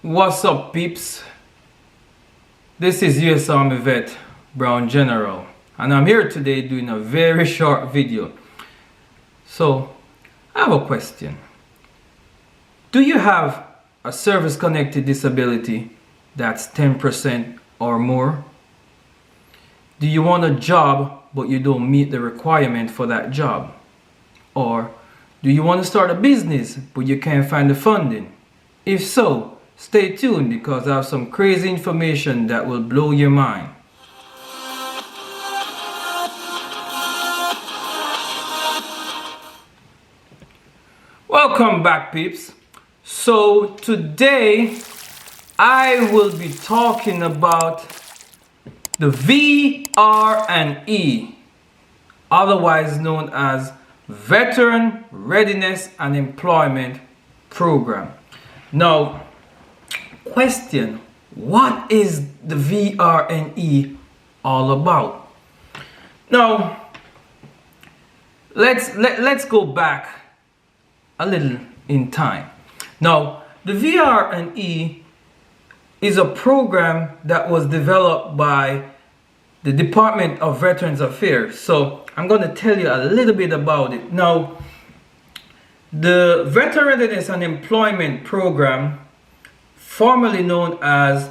What's up, peeps? This is US Army Vet Brown General, and I'm here today doing a very short video. So I have a question. Do you have a service-connected disability that's 10% or more? Do you want a job but you don't meet the requirement for that job? Or do you want to start a business but you can't find the funding? If so, stay tuned because I have some crazy information that will blow your mind. Welcome back, peeps. So today I will be talking about the VR&E, otherwise known as Veteran Readiness and Employment Program. Now, question, what is the VR&E all about? Now, let's go back a little in time. Now, the VR&E is a program that was developed by the Department of Veterans Affairs. So I'm going to tell you a little bit about it. Now, the Veteran Readiness and Employment Program, formerly known as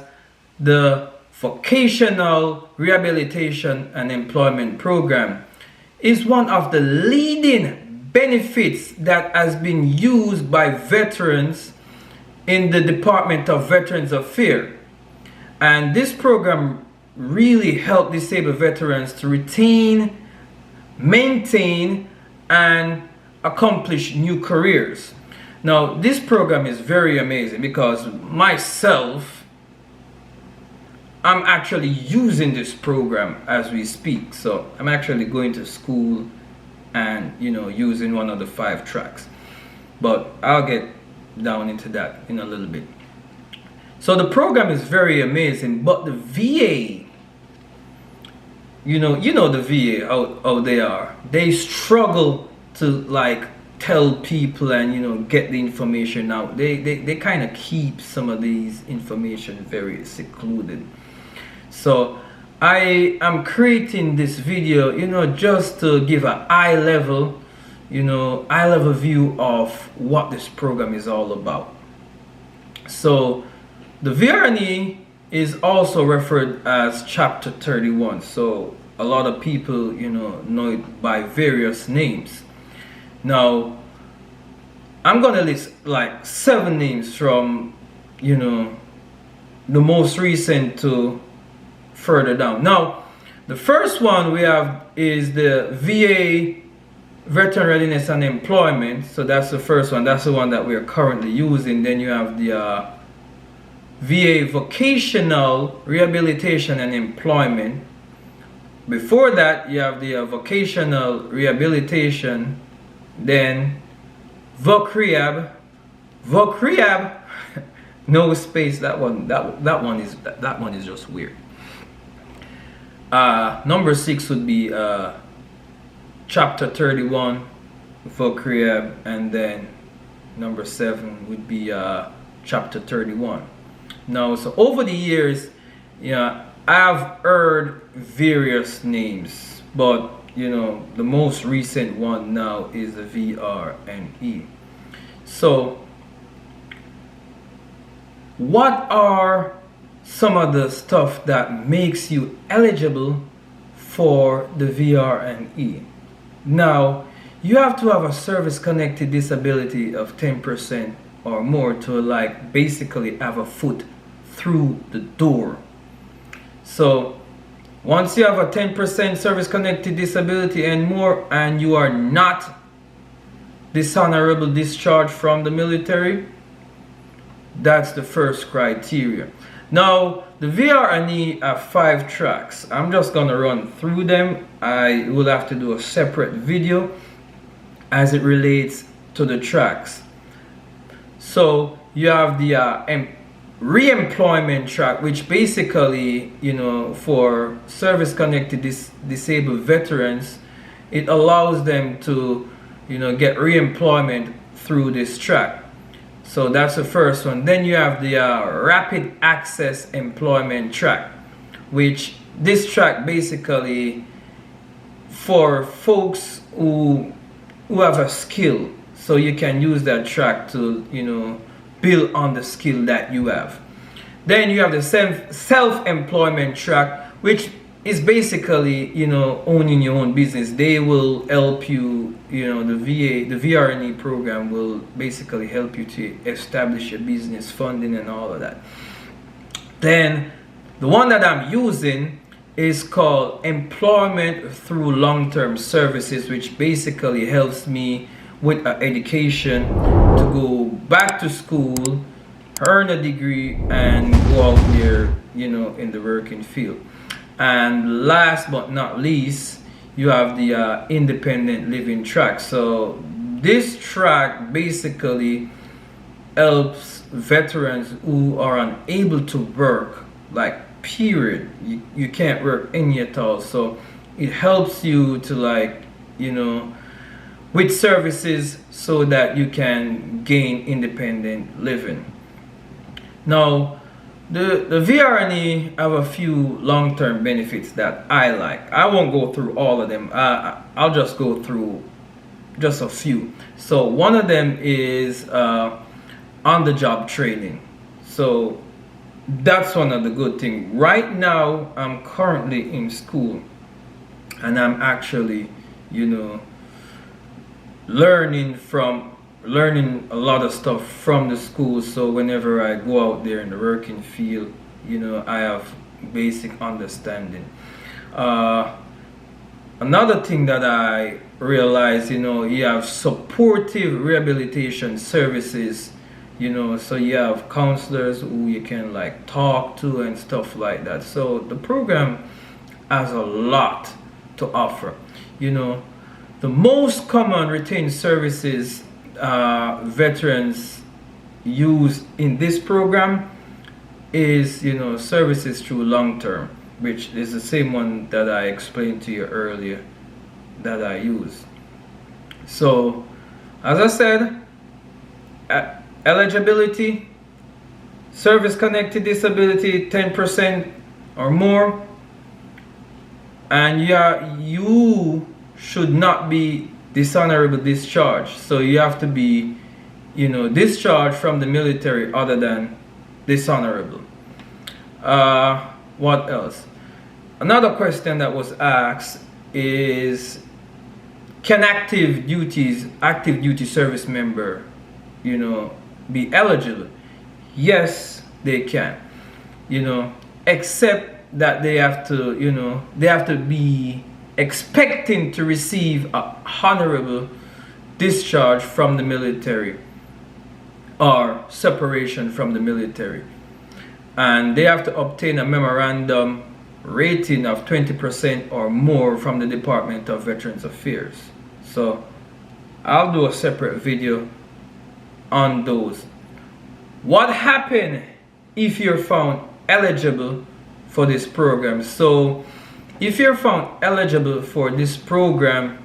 the Vocational Rehabilitation and Employment Program, is one of the leading benefits that has been used by veterans in the Department of Veterans Affairs. And this program really helped disabled veterans to retain, maintain, and accomplish new careers. Now, this program is very amazing because myself, I'm actually using this program as we speak. So I'm actually going to school and, using one of the 5 tracks. But I'll get down into that in a little bit. So the program is very amazing, but the VA, the VA, how they are. They struggle to tell people and get the information out. They kind of keep some of these information very secluded. So I am creating this video just to give a eye level view of what this program is all about. So the VR&E is also referred as Chapter 31. So a lot of people know it by various names. Now, I'm gonna list 7 names from the most recent to further down. Now, the first one we have is the VA Veteran Readiness and Employment. So that's the first one. That's the one that we are currently using. Then you have the VA Vocational Rehabilitation and Employment. Before that, you have the Vocational Rehabilitation. Then Voc Rehab, no space. That one is just weird. Number 6 would be Chapter 31, Voc Rehab, and then number 7 would be Chapter 31. Now, so over the years, I've heard various names, but the most recent one now is the VR&E. So what are some of the stuff that makes you eligible for the VR&E? Now, you have to have a service-connected disability of 10% or more to basically have a foot through the door. So once you have a 10% service-connected disability and more, and you are not dishonorable discharged from the military, that's the first criteria. Now, the VR&E have 5 tracks. I'm just gonna run through them. I will have to do a separate video as it relates to the tracks. So you have the re-employment track, which basically, for service-connected disabled veterans, it allows them to, get re-employment through this track. So that's the first one. Then you have the rapid access employment track, which this track basically for folks who have a skill, so you can use that track to, you know, build on the skill that you have. Then you have the self-employment track, which is basically, you know, owning your own business. They will help you, you know, the VR&E program will basically help you to establish your business, funding and all of that. Then the one that I'm using is called Employment Through Long-Term Services, which basically helps me with education to go back to school, earn a degree, and go out there, you know, in the working field. And last but not least, you have the independent living track. So this track basically helps veterans who are unable to work, like period. You can't work any at all. So it helps you to, like, you know, with services so that you can gain independent living. Now, the VR&E have a few long-term benefits that I like. I won't go through all of them. I'll just go through just a few. So one of them is on-the-job training. So that's one of the good things. Right now, I'm currently in school, and I'm actually, you know, learning a lot of stuff from the school. So whenever I go out there in the working field, you know, I have basic understanding. Another thing that I realized, you know, you have supportive rehabilitation services, you know, so you have counselors who you can, like, talk to and stuff like that. So the program has a lot to offer. You know, the most common retained services veterans use in this program is, you know, services through long term, which is the same one that I explained to you earlier that I use. So as I said, eligibility, service connected disability 10% or more, and you should not be dishonorable discharged. So you have to be, you know, discharged from the military other than dishonorable. What else? Another question that was asked is, can active duty service member, you know, be eligible? Yes, they can, you know, except that they have to, you know, they have to be expecting to receive a honorable discharge from the military or separation from the military, and they have to obtain a memorandum rating of 20% or more from the Department of Veterans Affairs. So I'll do a separate video on those. What happened if you're found eligible for this program? So if you're found eligible for this program,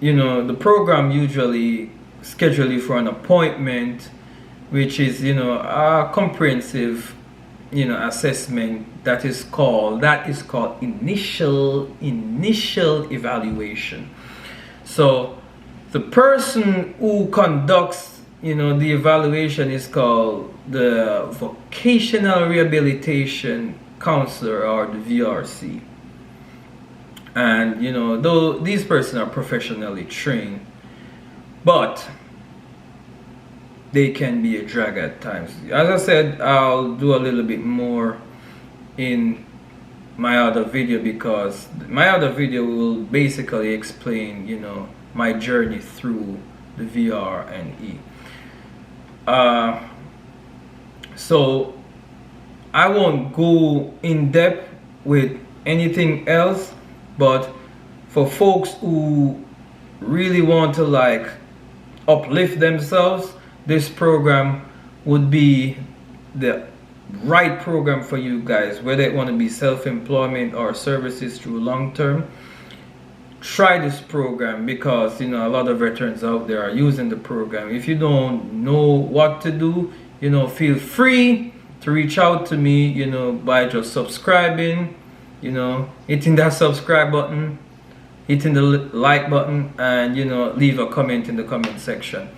you know, the program usually schedule you for an appointment, which is, you know, a comprehensive, you know, assessment that is called initial evaluation. So the person who conducts, you know, the evaluation is called the Vocational Rehabilitation Counselor, or the VRC. And, you know, though these persons are professionally trained, but they can be a drag at times. As I said, I'll do a little bit more in my other video, because my other video will basically explain, you know, my journey through the VR&E. So I won't go in depth with anything else, but for folks who really want to, like, uplift themselves, this program would be the right program for you guys, whether you want to be self-employment or services through long term. try this program, because you know a lot of veterans out there are using the program. If you don't know what to do, you know, feel free to reach out to me, you know, by just subscribing, you know, hitting that subscribe button, hitting the like button, and you know, leave a comment in the comment section.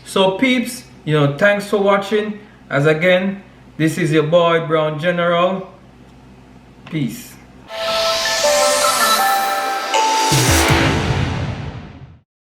So peeps, you know, thanks for watching. As again, this is your boy Brown General. Peace.